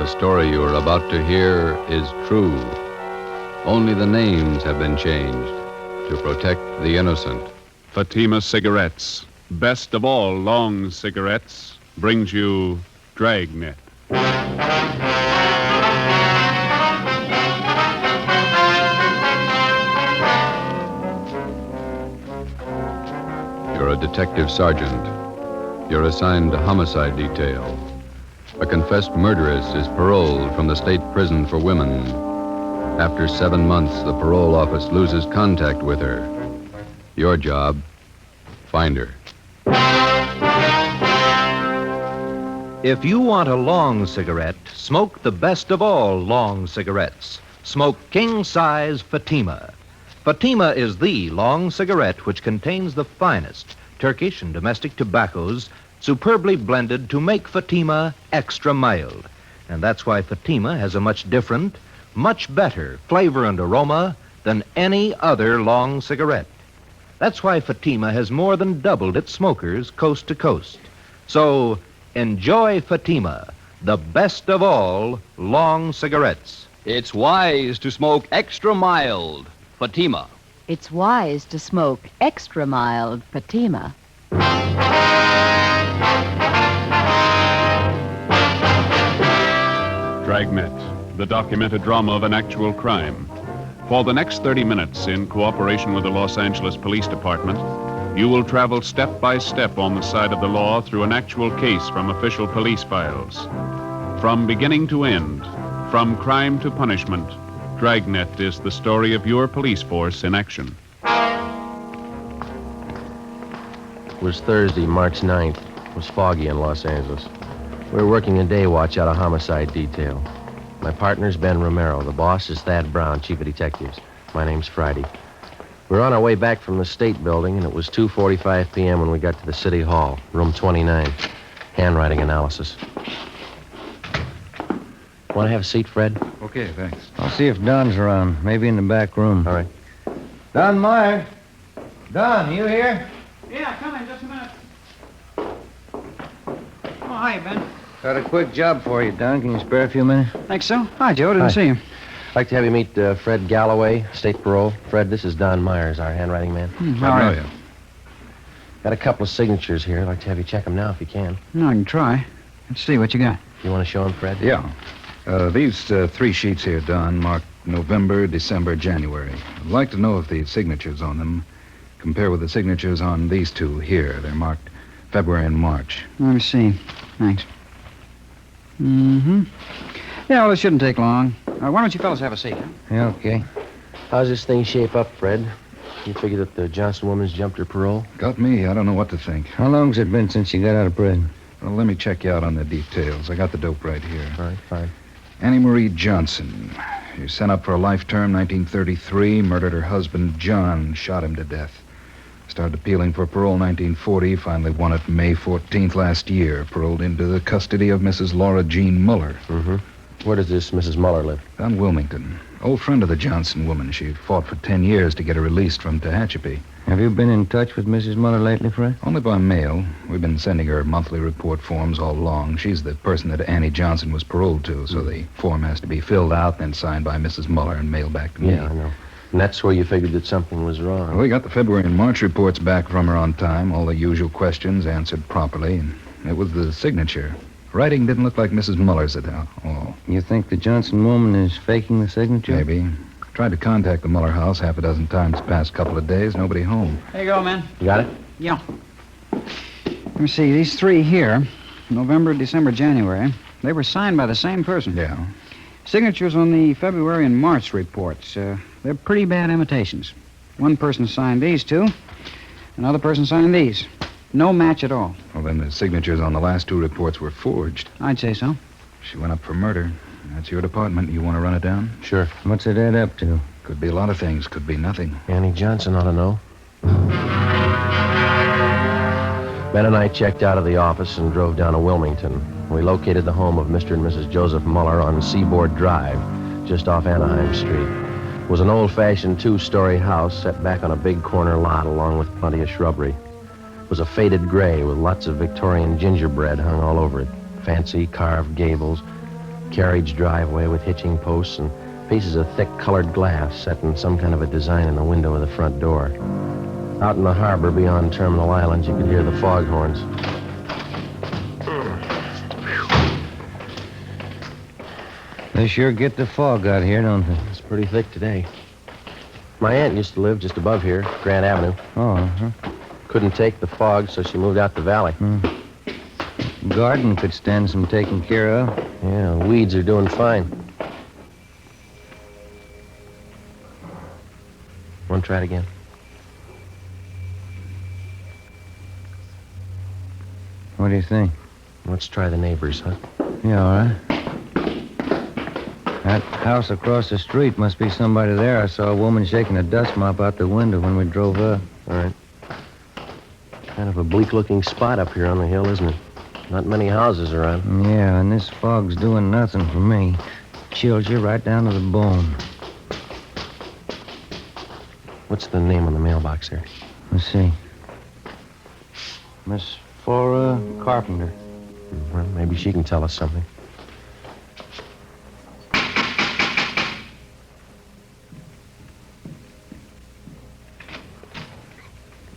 The story you are about to hear is true. Only the names have been changed to protect the innocent. Fatima Cigarettes, best of all long cigarettes, brings you Dragnet. You're a detective sergeant. You're assigned to homicide detail. A confessed murderess is paroled from the state prison for women. After 7 months, the parole office loses contact with her. Your job, find her. If you want a long cigarette, smoke the best of all long cigarettes. Smoke king-size Fatima. Fatima is the long cigarette which contains the finest Turkish and domestic tobaccos superbly blended to make Fatima extra mild. And that's why Fatima has a much different, much better flavor and aroma than any other long cigarette. That's why Fatima has more than doubled its smokers coast to coast. So enjoy Fatima, the best of all long cigarettes. It's wise to smoke extra mild Fatima. It's wise to smoke extra mild Fatima. Dragnet, the documented drama of an actual crime. For the next 30 minutes, in cooperation with the Los Angeles Police Department, you will travel step by step on the side of the law through an actual case from official police files. From beginning to end, from crime to punishment, Dragnet is the story of your police force in action. It was Thursday, March 9th. It was foggy in Los Angeles. We were working a day watch out of homicide detail. My partner's Ben Romero. The boss is Thad Brown, chief of detectives. My name's Friday. We were on our way back from the state building, and it was 2:45 p.m. when we got to the city hall, room 29. Handwriting analysis. Want to have a seat, Fred? Okay, thanks. I'll see if Don's around. Maybe in the back room. All right. Don Meyer. Don, you here? Yeah, come in just a minute. Oh, hi, Ben. Got a quick job for you, Don. Can you spare a few minutes? Think so? Hi, Joe. Didn't Hi. see you. I'd like to have you meet Fred Galloway, state parole. Fred, this is Don Myers, our handwriting man. How I are know you? you. Got a couple of signatures here. I'd like to have you check them now if you can. No, I can try. Let's see what you got. You want to show them, Fred? Yeah. These 3 sheets here, Don, marked November, December, January. I'd like to know if the signatures on them compare with the signatures on these 2 here. They're marked February and March. Let me see. Thanks. Mm-hmm. Yeah, well, it shouldn't take long. Why don't you fellas have a seat, huh? Yeah, okay. How's this thing shape up, Fred? You figure that the Johnson woman's jumped her parole? Got me. I don't know what to think. How long's it been since you got out of prison? Well, let me check you out on the details. I got the dope right here. All right, fine. Annie Marie Johnson. She was sent up for a life term, 1933. Murdered her husband, John. Shot him to death. Started appealing for parole 1940. Finally won it May 14th last year. Paroled into the custody of Mrs. Laura Jean Muller. Mm-hmm. Where does this Mrs. Muller live? Down Wilmington. Old friend of the Johnson woman. She fought for 10 years to get her released from Tehachapi. Have you been in touch with Mrs. Muller lately, Fred? Only by mail. We've been sending her monthly report forms all along. She's the person that Annie Johnson was paroled to, so the form has to be filled out, then signed by Mrs. Muller and mailed back to me. Yeah, I know. And that's where you figured that something was wrong. Well, we got the February and March reports back from her on time, all the usual questions answered properly, and it was the signature. Writing didn't look like Mrs. Muller's at all. You think the Johnson woman is faking the signature? Maybe. Tried to contact the Muller house half a dozen times the past couple of days. Nobody home. There you go, man. You got it? Yeah. Let me see. These 3 here, November, December, January, they were signed by the same person. Yeah. Signatures on the February and March reports. They're pretty bad imitations. One person signed these 2. Another person signed these. No match at all. Well, then the signatures on the last 2 reports were forged. I'd say so. She went up for murder. That's your department. You want to run it down? Sure. What's it add up to? Could be a lot of things. Could be nothing. Annie Johnson ought to know. Ben and I checked out of the office and drove down to Wilmington. We located the home of Mr. and Mrs. Joseph Muller on Seaboard Drive, just off Anaheim Street. It was an old-fashioned 2-story house set back on a big corner lot along with plenty of shrubbery. It was a faded gray with lots of Victorian gingerbread hung all over it. Fancy carved gables, carriage driveway with hitching posts and pieces of thick colored glass set in some kind of a design in the window of the front door. Out in the harbor beyond Terminal Island, you could hear the foghorns. They sure get the fog out here, don't they? It's pretty thick today. My aunt used to live just above here, Grant Avenue. Oh, uh-huh. Couldn't take the fog, so she moved out the valley. Garden could stand some taking care of. Yeah, weeds are doing fine. Want to try it again? What do you think? Let's try the neighbors, huh? Yeah, all right. That house across the street must be somebody there. I saw a woman shaking a dust mop out the window when we drove up. All right. Kind of a bleak-looking spot up here on the hill, isn't it? Not many houses around. Yeah, and this fog's doing nothing for me. Chills you right down to the bone. What's the name on the mailbox there? Let's see. Miss Flora Carpenter. Well, maybe she can tell us something.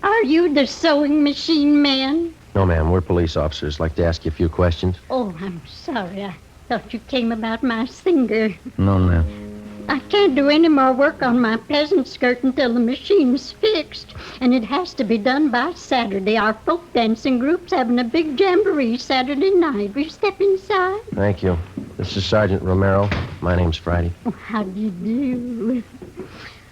Are you the sewing machine man? No, ma'am. We're police officers. Like to ask you a few questions. Oh, I'm sorry. I thought you came about my singer. No, ma'am. I can't do any more work on my peasant skirt until the machine's fixed. And it has to be done by Saturday. Our folk dancing group's having a big jamboree Saturday night. Will you step inside? Thank you. This is Sergeant Romero. My name's Friday. Oh, how do you do?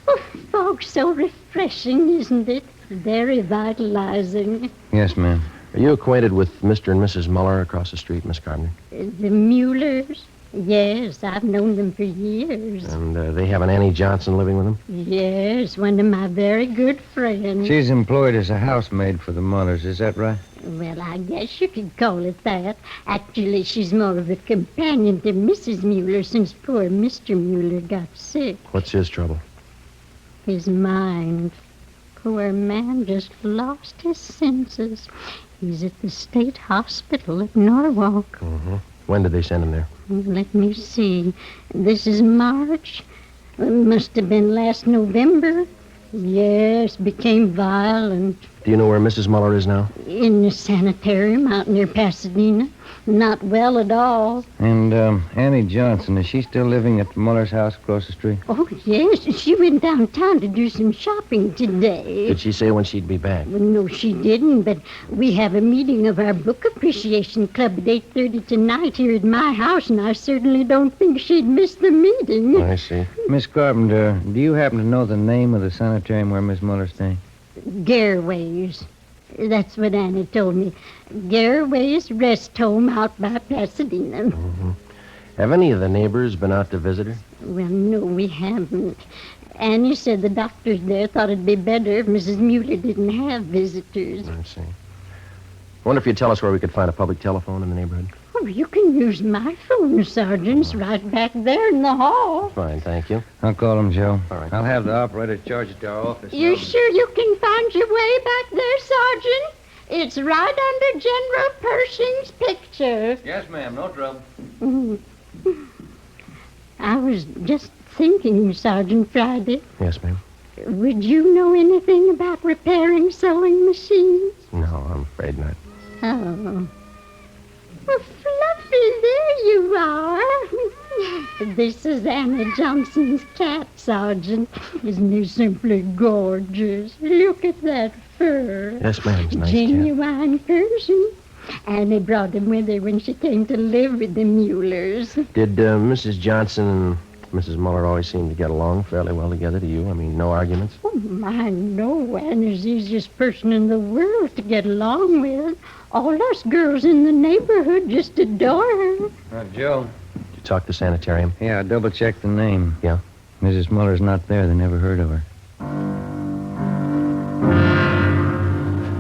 Oh, fog's so refreshing, isn't it? Very vitalizing. Yes, ma'am. Are you acquainted with Mr. and Mrs. Muller across the street, Miss Carpenter? The Muellers? Yes, I've known them for years. And they have an Annie Johnson living with them? Yes, one of my very good friends. She's employed as a housemaid for the Mullers, is that right? Well, I guess you could call it that. Actually, she's more of a companion to Mrs. Mueller since poor Mr. Mueller got sick. What's his trouble? His mind. Poor man just lost his senses. He's at the state hospital at Norwalk. Mm-hmm. When did they send him there? Let me see. This is March. It must have been last November. Yes, became violent. Do you know where Mrs. Muller is now? In the sanitarium out near Pasadena. Not well at all. And Annie Johnson, is she still living at the Muller's house across the street? Oh, yes. She went downtown to do some shopping today. Did she say when she'd be back? Well, no, she didn't, but we have a meeting of our book appreciation club at 8:30 tonight here at my house, and I certainly don't think she'd miss the meeting. I see. Miss Carpenter, do you happen to know the name of the sanitarium where Miss Muller's staying? Garraway's. That's what Annie told me. Garraway's Rest Home out by Pasadena. Mm-hmm. Have any of the neighbors been out to visit her? Well, no, we haven't. Annie said the doctors there thought it'd be better if Mrs. Mueller didn't have visitors. I see. I wonder if you'd tell us where we could find a public telephone in the neighborhood. Oh, you can use my phone, Sergeant. It's right back there in the hall. Fine, thank you. I'll call him, Joe. All right. I'll have the operator charge it to our office. You sure you can find your way back there, Sergeant? It's right under General Pershing's picture. Yes, ma'am. No trouble. I was just thinking, Sergeant Friday. Yes, ma'am. Would you know anything about repairing sewing machines? No, I'm afraid not. Oh. Well, Fluffy, there you are. This is Annie Johnson's cat, Sergeant. Isn't he simply gorgeous? Look at that fur. Yes, ma'am. It's a nice cat. Genuine Persian. Annie brought him with her when she came to live with the Muellers. Did Mrs. Johnson and Mrs. Muller always seem to get along fairly well together to you? I mean, no arguments? Oh, I know Annie's the easiest person in the world to get along with. All us girls in the neighborhood just adore her. Joe. Did you talk to sanitarium? Yeah, I double-checked the name. Yeah? Mrs. Muller's not there. They never heard of her.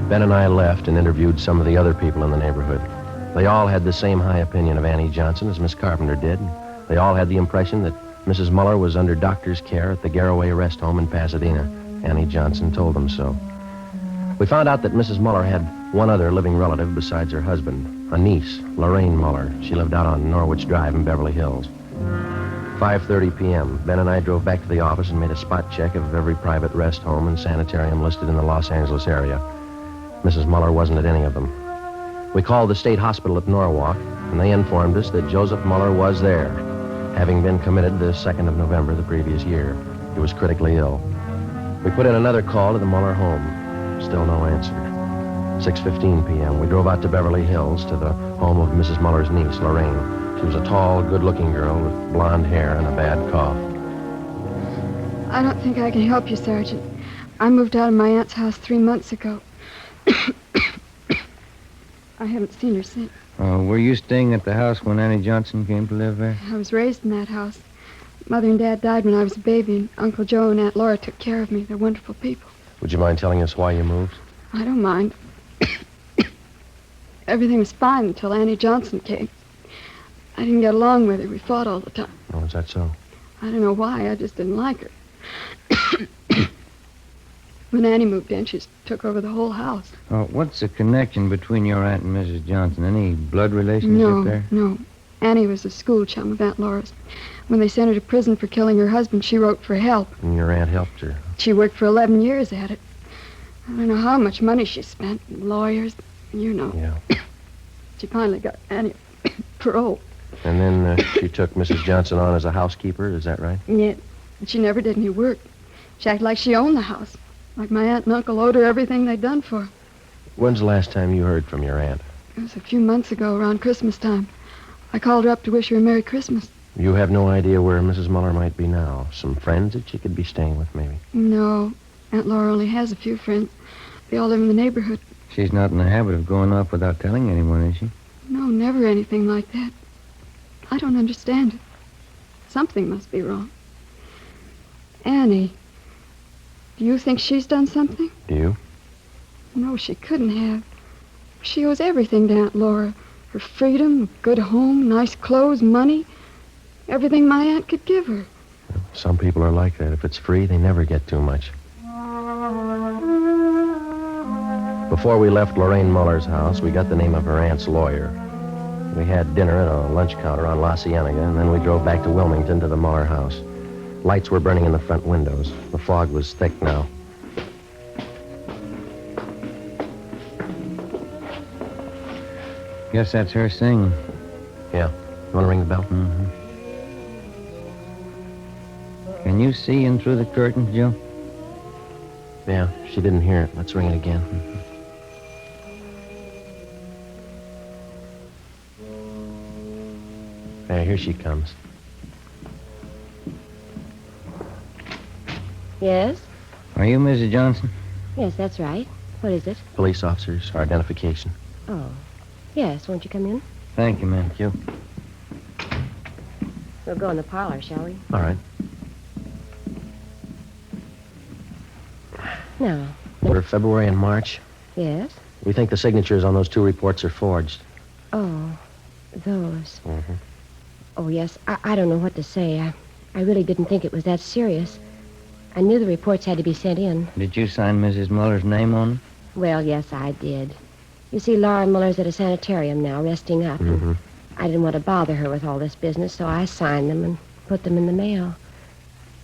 Ben and I left and interviewed some of the other people in the neighborhood. They all had the same high opinion of Annie Johnson as Miss Carpenter did. They all had the impression that Mrs. Muller was under doctor's care at the Garraway Rest Home in Pasadena. Annie Johnson told them so. We found out that Mrs. Muller had one other living relative besides her husband, a niece, Lorraine Muller. She lived out on Norwich Drive in Beverly Hills. 5:30 p.m. Ben and I drove back to the office and made a spot check of every private rest home and sanitarium listed in the Los Angeles area. Mrs. Muller wasn't at any of them. We called the state hospital at Norwalk, and they informed us that Joseph Muller was there, having been committed the 2nd of November the previous year. He was critically ill. We put in another call to the Muller home. Still no answer. 6:15 p.m. We drove out to Beverly Hills to the home of Mrs. Muller's niece, Lorraine. She was a tall, good-looking girl with blonde hair and a bad cough. I don't think I can help you, Sergeant. I moved out of my aunt's house 3 months ago. I haven't seen her since. Were you staying at the house when Annie Johnson came to live there? I was raised in that house. Mother and Dad died when I was a baby, and Uncle Joe and Aunt Laura took care of me. They're wonderful people. Would you mind telling us why you moved? I don't mind. Everything was fine until Annie Johnson came. I didn't get along with her. We fought all the time. Oh, is that so? I don't know why. I just didn't like her. When Annie moved in, she took over the whole house. What's the connection between your aunt and Mrs. Johnson? Any blood relationship there? No. Annie was a school chum of Aunt Laura's. When they sent her to prison for killing her husband, she wrote for help. And your aunt helped her? She worked for 11 years at it. I don't know how much money she spent. Lawyers, you know. Yeah. She finally got Annie parole. And then she took Mrs. Johnson on as a housekeeper, is that right? Yeah. She never did any work. She acted like she owned the house. Like my aunt and uncle owed her everything they'd done for her. When's the last time you heard from your aunt? It was a few months ago, around Christmas time. I called her up to wish her a Merry Christmas. You have no idea where Mrs. Muller might be now? Some friends that she could be staying with, maybe? No. Aunt Laura only has a few friends. They all live in the neighborhood. She's not in the habit of going off without telling anyone, is she? No, never anything like that. I don't understand it. Something must be wrong. Annie, do you think she's done something? Do you? No, she couldn't have. She owes everything to Aunt Laura. Her freedom, a good home, nice clothes, money. Everything my aunt could give her. Some people are like that. If it's free, they never get too much. Before we left Lorraine Muller's house, we got the name of her aunt's lawyer. We had dinner at a lunch counter on La Cienega, and then we drove back to Wilmington to the Muller house. Lights were burning in the front windows. The fog was thick now. Guess that's her singing. Yeah. You want to ring the bell? Mm-hmm. Can you see in through the curtains, Joe? Yeah, she didn't hear it. Let's ring it again. There, here she comes. Yes? Are you Mrs. Johnson? Yes, that's right. What is it? Police officers, our identification. Oh. Yes, won't you come in? Thank you, ma'am. Thank you. We'll go in the parlor, shall we? All right. No. What are February and March? Yes? We think the signatures on those two reports are forged. Oh, those. Mm-hmm. Oh, yes. I don't know what to say. I really didn't think it was that serious. I knew the reports had to be sent in. Did you sign Mrs. Muller's name on them? Well, yes, I did. You see, Laura Muller's at a sanitarium now, resting up. Mm-hmm. I didn't want to bother her with all this business, so I signed them and put them in the mail.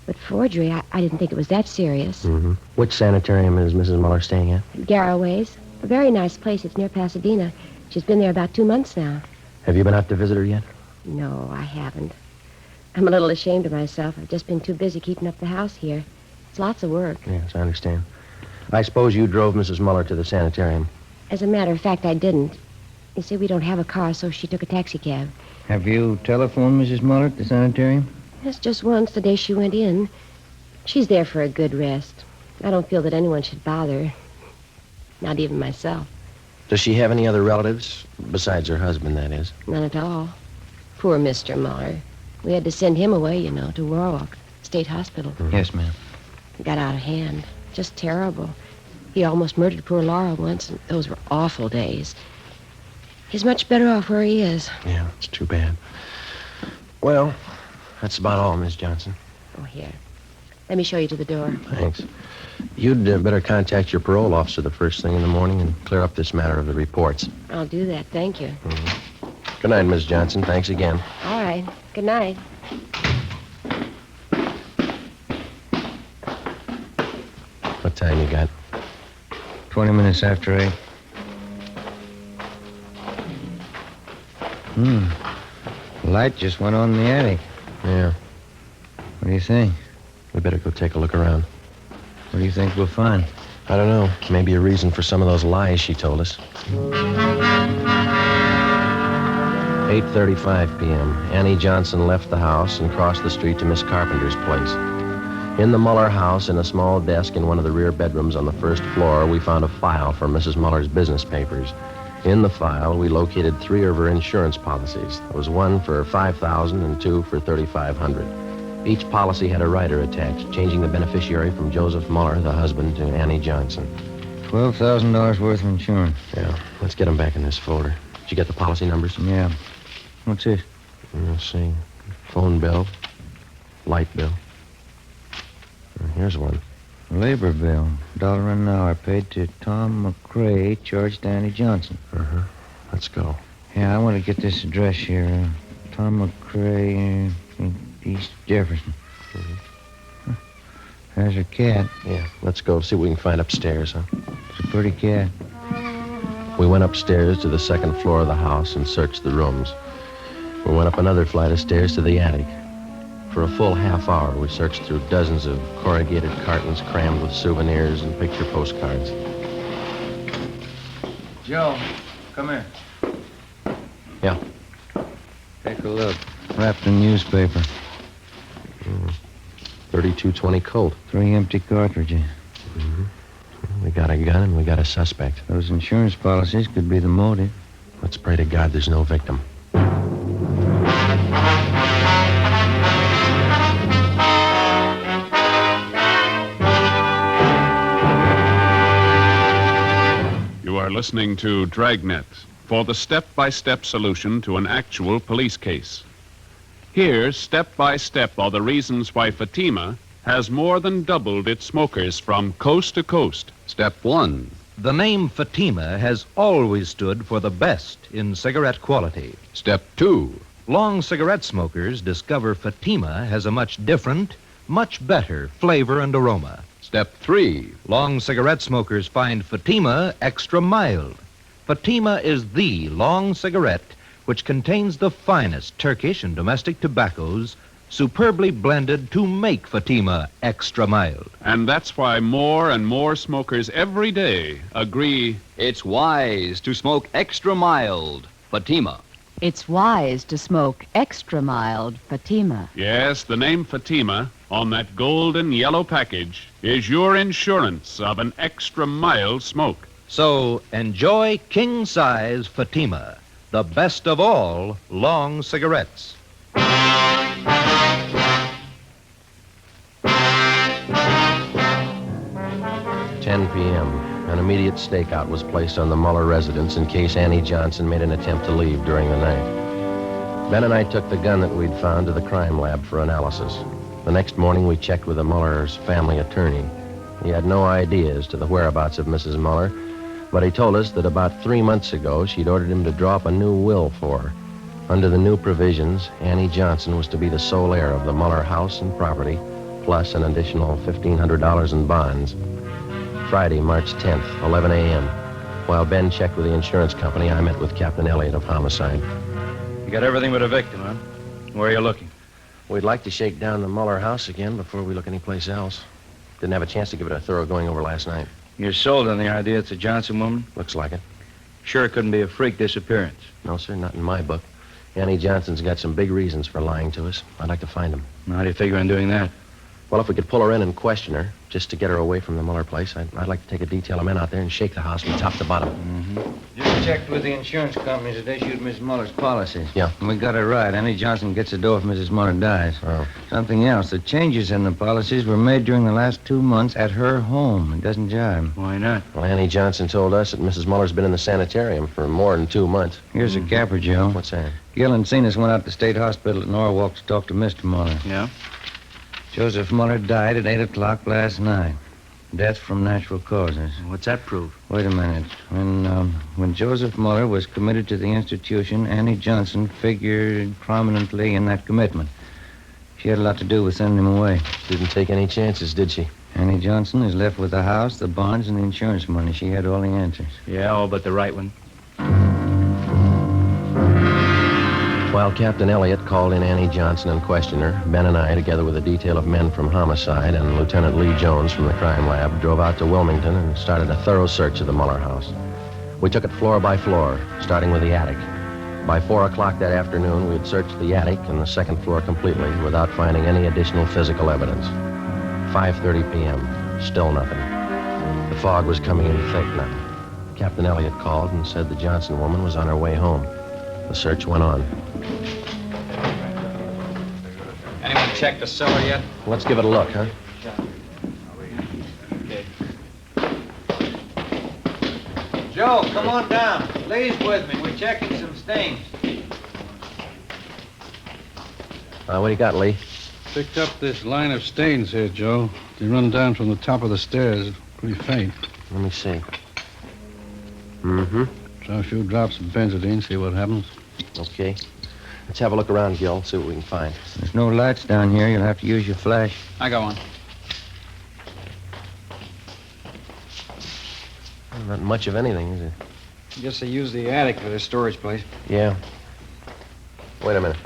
But forgery, I didn't think it was that serious. Mm-hmm. Which sanitarium is Mrs. Muller staying at? Garraway's. A very nice place. It's near Pasadena. She's been there about 2 months now. Have you been out to visit her yet? No, I haven't. I'm a little ashamed of myself. I've just been too busy keeping up the house here. It's lots of work. Yes, I understand. I suppose you drove Mrs. Muller to the sanitarium. As a matter of fact, I didn't. You see, we don't have a car, so she took a taxi cab. Have you telephoned Mrs. Muller at the sanitarium? Yes, just once, the day she went in. She's there for a good rest. I don't feel that anyone should bother her. Not even myself. Does she have any other relatives? Besides her husband, that is. None at all. Poor Mr. Muller. We had to send him away, you know, to Warwick State Hospital. Mm-hmm. Yes, ma'am. It got out of hand. Just terrible. He almost murdered poor Laura once, and those were awful days. He's much better off where he is. Yeah, it's too bad. Well, that's about all, Miss Johnson. Oh, here. Let me show you to the door. Thanks. You'd better contact your parole officer the first thing in the morning and clear up this matter of the reports. I'll do that. Thank you. Good night, Miss Johnson. Thanks again. All right. Good night. What time you got? 20 minutes after 8. Light just went on in the attic. Yeah. What do you think? We better go take a look around. What do you think we'll find? I don't know. Maybe a reason for some of those lies she told us. 8:35 p.m. Annie Johnson left the house and crossed the street to Miss Carpenter's place. In the Muller house, in a small desk in one of the rear bedrooms on the first floor, we found a file for Mrs. Muller's business papers. In the file, we located 3 of her insurance policies. There was one for $5,000 and 2 for $3,500. Each policy had a rider attached, changing the beneficiary from Joseph Muller, the husband, to Annie Johnson. $12,000 worth of insurance. Yeah, let's get them back in this folder. Did you get the policy numbers? Yeah. What's this? Let's see. Phone bill. Light bill. Here's one. Labor bill. $1 an hour paid to Tom McCrae, charged to Annie Johnson. Let's go. Yeah, I want to get this address here. Tom McCrae, East Jefferson. There's her cat. Yeah, let's go see what we can find upstairs, huh? It's a pretty cat. We went upstairs to the second floor of the house and searched the rooms. We went up another flight of stairs to the attic. For a full half hour, we searched through dozens of corrugated cartons crammed with souvenirs and picture postcards. Joe, come here. Yeah. Take a look. Wrapped in newspaper. 3220 Colt. 3 empty cartridges. We got a gun and we got a suspect. Those insurance policies could be the motive. Let's pray to God there's no victim. You are listening to Dragnet for the step-by-step solution to an actual police case. Here, step by step, are the reasons why Fatima has more than doubled its smokers from coast to coast. Step 1. The name Fatima has always stood for the best in cigarette quality. Step 2. Long cigarette smokers discover Fatima has a much different, much better flavor and aroma. Step 3. Long cigarette smokers find Fatima extra mild. Fatima is the long cigarette which contains the finest Turkish and domestic tobaccos superbly blended to make Fatima extra mild. And that's why more and more smokers every day agree It's wise to smoke extra mild Fatima. It's wise to smoke extra mild Fatima. yes, the name Fatima on that golden yellow package is your insurance of an extra mild smoke. So enjoy king-size Fatima, the best of all long cigarettes. 10 p.m. An immediate stakeout was placed on the Muller residence in case Annie Johnson made an attempt to leave during the night. Ben and I took the gun that we'd found to the crime lab for analysis. The next morning, we checked with the Muller's family attorney. He had no idea as to the whereabouts of Mrs. Muller, but he told us that about 3 months ago, she'd ordered him to draw up a new will for her. Under the new provisions, Annie Johnson was to be the sole heir of the Muller house and property, plus an additional $1,500 in bonds. Friday, March 10th, 11 a.m. While Ben checked with the insurance company, I met with Captain Elliott of Homicide. You got everything but a victim, huh? Where are you looking? We'd like to shake down the Muller house again before we look anyplace else. Didn't have a chance to give it a thorough going over last night. You're sold on the idea it's a Johnson woman? Looks like it. Sure it couldn't be a freak disappearance. No, sir, not in my book. Annie Johnson's got some big reasons for lying to us. I'd like to find them. How do you figure on doing that? Well, if we could pull her in and question her, just to get her away from the Muller place, I'd like to take a detail of men out there and shake the house from top to bottom. Just checked with the insurance companies that issued Miss Muller's policies. Yeah. And we got it right. Annie Johnson gets the door if Mrs. Muller dies. Oh. Something else. The changes in the policies were made during the last 2 months at her home. It doesn't jive. Why not? Well, Annie Johnson told us that Mrs. Muller's been in the sanitarium for more than 2 months. Here's a capper, Joe. What's that? Gil and Cenas went out to State Hospital at Norwalk to talk to Mr. Muller. Yeah? Joseph Muller died at 8 o'clock last night. Death from natural causes. What's that prove? Wait a minute. When Joseph Muller was committed to the institution, Annie Johnson figured prominently in that commitment. She had a lot to do with sending him away. Didn't take any chances, did she? Annie Johnson is left with the house, the bonds, and the insurance money. She had all the answers. Yeah, all but the right one. While Captain Elliott called in Annie Johnson and questioned her, Ben and I, together with a detail of men from homicide and Lieutenant Lee Jones from the crime lab, drove out to Wilmington and started a thorough search of the Muller house. We took it floor by floor, starting with the attic. By 4 o'clock that afternoon, we had searched the attic and the second floor completely without finding any additional physical evidence. 5:30 p.m., still nothing. The fog was coming in thick now. Captain Elliott called and said the Johnson woman was on her way home. The search went on. Anyone check the cellar yet? Let's give it a look, huh? Okay. Joe, come on down. Lee's with me. We're checking some stains. What do you got, Lee? Picked up this line of stains here, Joe. They run down from the top of the stairs. Pretty faint. Let me see. Mm-hmm. Try a few drops of benzodine, see what happens. Okay. Let's have a look around, Gil, see what we can find. There's no lights down here. You'll have to use your flash. I got one. Well, not much of anything, is it? I guess they use the attic for their storage place. Yeah. Wait a minute.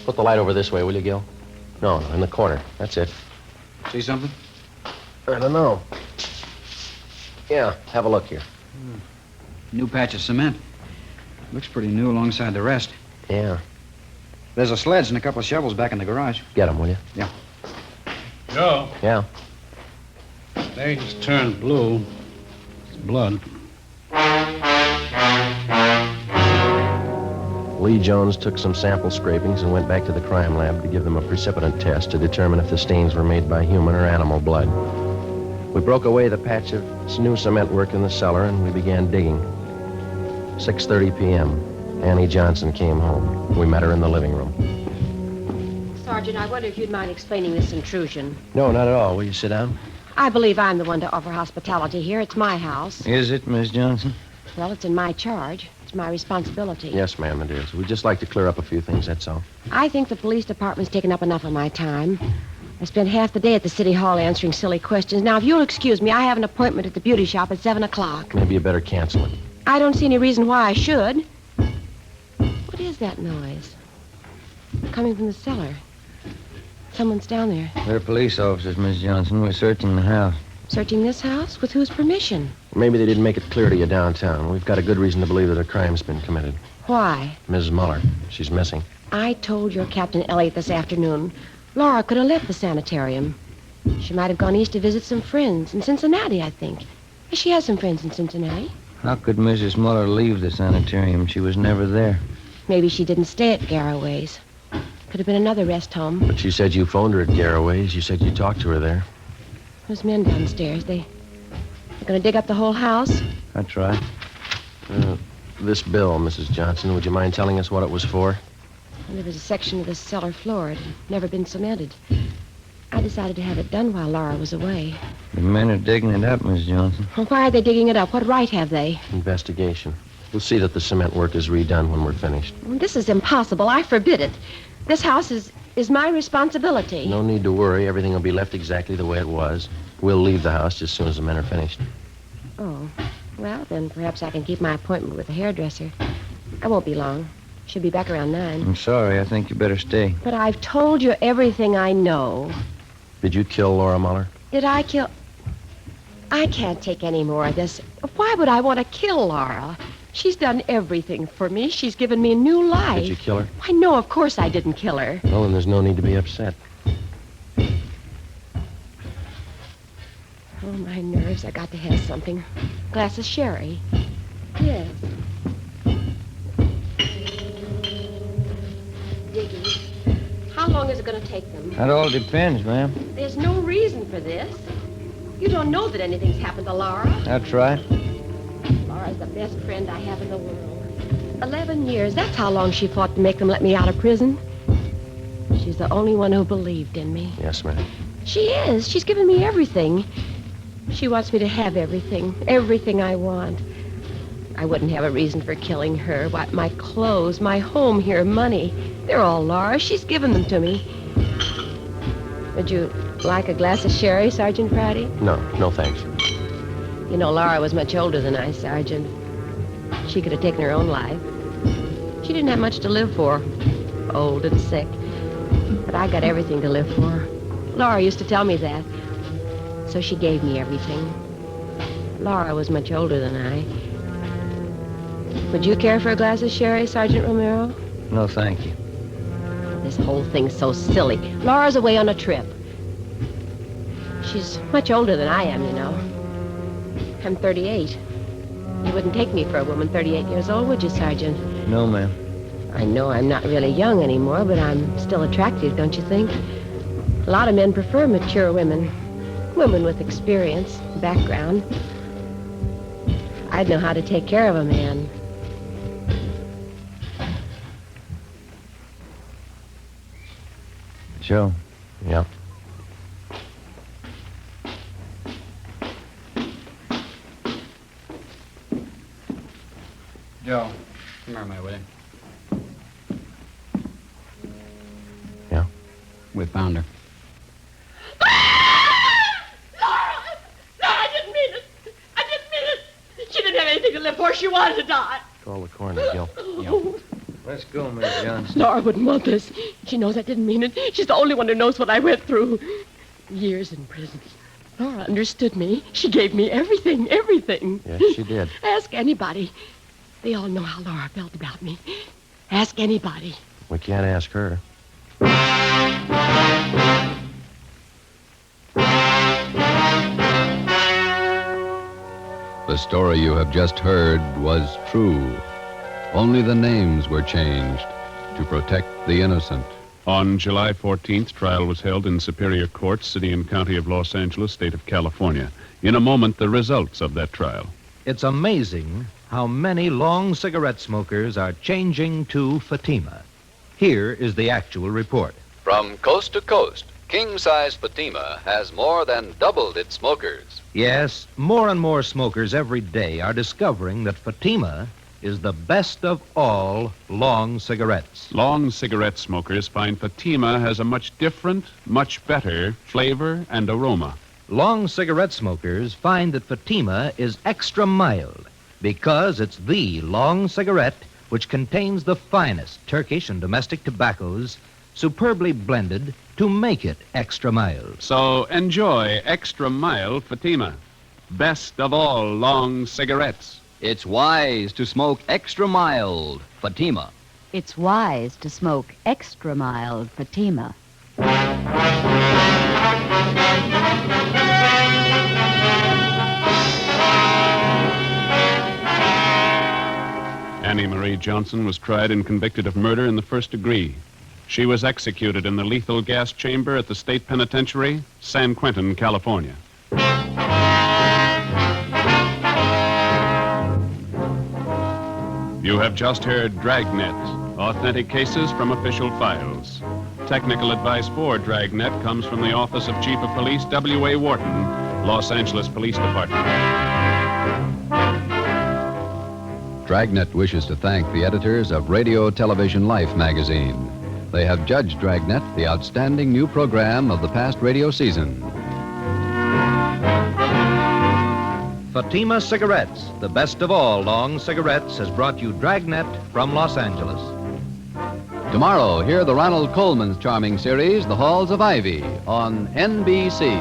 Put the light over this way, will you, Gil? No, in the corner. That's it. See something? I don't know. Yeah, have a look here. New patch of cement. Looks pretty new alongside the rest. Yeah. There's a sledge and a couple of shovels back in the garage. Get them, will you? Yeah. Joe, Yeah. stains turned blue. It's blood. Lee Jones took some sample scrapings and went back to the crime lab to give them a precipitant test to determine if the stains were made by human or animal blood. We broke away the patch of new cement work in the cellar and we began digging. 6:30 p.m. Annie Johnson came home. We met her in the living room. Sergeant, I wonder if you'd mind explaining this intrusion. No, not at all. Will you sit down? I believe I'm the one to offer hospitality here. It's my house. Is it, Miss Johnson? Well, it's in my charge. It's my responsibility. Yes, ma'am, it is. We'd just like to clear up a few things, that's all. I think the police department's taken up enough of my time. I spent half the day at the city hall answering silly questions. Now, if you'll excuse me, I have an appointment at the beauty shop at 7 o'clock. Maybe you better cancel it. I don't see any reason why I should. What is that noise? Coming from the cellar. Someone's down there. We're police officers, Miss Johnson. We're searching the house. Searching this house? With whose permission? Maybe they didn't make it clear to you downtown. We've got a good reason to believe that a crime's been committed. Why? Mrs. Muller. She's missing. I told your Captain Elliott this afternoon. Laura could have left the sanitarium. She might have gone east to visit some friends in Cincinnati, I think. She has some friends in Cincinnati. How could Mrs. Muller leave the sanitarium? She was never there. Maybe she didn't stay at Garraway's. Could have been another rest home. But she said you phoned her at Garraway's. You said you talked to her there. Those men downstairs, they're going to dig up the whole house? That's right. This bill, Mrs. Johnson, would you mind telling us what it was for? Well, there was a section of the cellar floor. It had never been cemented. I decided to have it done while Laura was away. The men are digging it up, Miss Johnson. Well, why are they digging it up? What right have they? Investigation. We'll see that the cement work is redone when we're finished. Well, this is impossible. I forbid it. This house is my responsibility. No need to worry. Everything will be left exactly the way it was. We'll leave the house just as soon as the men are finished. Oh. Well, then perhaps I can keep my appointment with the hairdresser. I won't be long. Should be back around 9. I'm sorry. I think you better stay. But I've told you everything I know. Did you kill Laura Muller? Did I kill... I can't take any more of this. Why would I want to kill Laura? She's done everything for me. She's given me a new life. Did you kill her? Why, no, of course I didn't kill her. Well, then there's no need to be upset. Oh, my nerves. I got to have something. Glass of sherry. Yes. Digging. How long is it going to take them? That all depends, ma'am. There's no reason for this. You don't know that anything's happened to Laura. That's right. Laura's the best friend I have in the world. 11 years. That's how long she fought to make them let me out of prison. She's the only one who believed in me. Yes, ma'am. She is. She's given me everything. She wants me to have everything I want. I wouldn't have a reason for killing her. Why, my clothes, my home here, money, they're all Laura's. She's given them to me. Would you like a glass of sherry, Sergeant Pratty? No, thanks. You know, Laura was much older than I, Sergeant. She could have taken her own life. She didn't have much to live for. Old and sick. But I got everything to live for. Laura used to tell me that. So she gave me everything. Laura was much older than I. Would you care for a glass of sherry, Sergeant Romero? No, thank you. This whole thing's so silly. Laura's away on a trip. She's much older than I am, you know. I'm 38. You wouldn't take me for a woman 38 years old, would you, Sergeant? No, ma'am. I know I'm not really young anymore, but I'm still attractive, don't you think? A lot of men prefer mature women. Women with experience, background. I'd know how to take care of a man. Joe. Yeah. Joe, come here, my way. Yeah? We found her. I didn't mean it. She didn't have anything to live for. She wanted to die. Call the coroner, Gil. Let's go, Miss Johnson. Laura wouldn't want this. She knows I didn't mean it. She's the only one who knows what I went through. Years in prison. Laura understood me. She gave me everything. Yes, she did. Ask anybody. They all know how Laura felt about me. Ask anybody. We can't ask her. The story you have just heard was true. Only the names were changed to protect the innocent. On July 14th, trial was held in Superior Court, City and County of Los Angeles, State of California. In a moment, the results of that trial. It's amazing how many long cigarette smokers are changing to Fatima. Here is the actual report. From coast to coast, king-size Fatima has more than doubled its smokers. Yes, more and more smokers every day are discovering that Fatima is the best of all long cigarettes. Long cigarette smokers find Fatima has a much different, much better flavor and aroma. Long cigarette smokers find that Fatima is extra mild because it's the long cigarette which contains the finest Turkish and domestic tobaccos superbly blended to make it extra mild. So enjoy extra mild Fatima. Best of all long cigarettes. It's wise to smoke extra mild Fatima. It's wise to smoke extra mild Fatima. Annie Marie Johnson was tried and convicted of murder in the first degree. She was executed in the lethal gas chamber at the state penitentiary, San Quentin, California. You have just heard Dragnet, authentic cases from official files. Technical advice for Dragnet comes from the Office of Chief of Police W.A. Wharton, Los Angeles Police Department. Dragnet wishes to thank the editors of Radio Television Life magazine. They have judged Dragnet the outstanding new program of the past radio season. Fatima Cigarettes, the best of all long cigarettes, has brought you Dragnet from Los Angeles. Tomorrow, hear the Ronald Coleman's charming series, The Halls of Ivy, on NBC.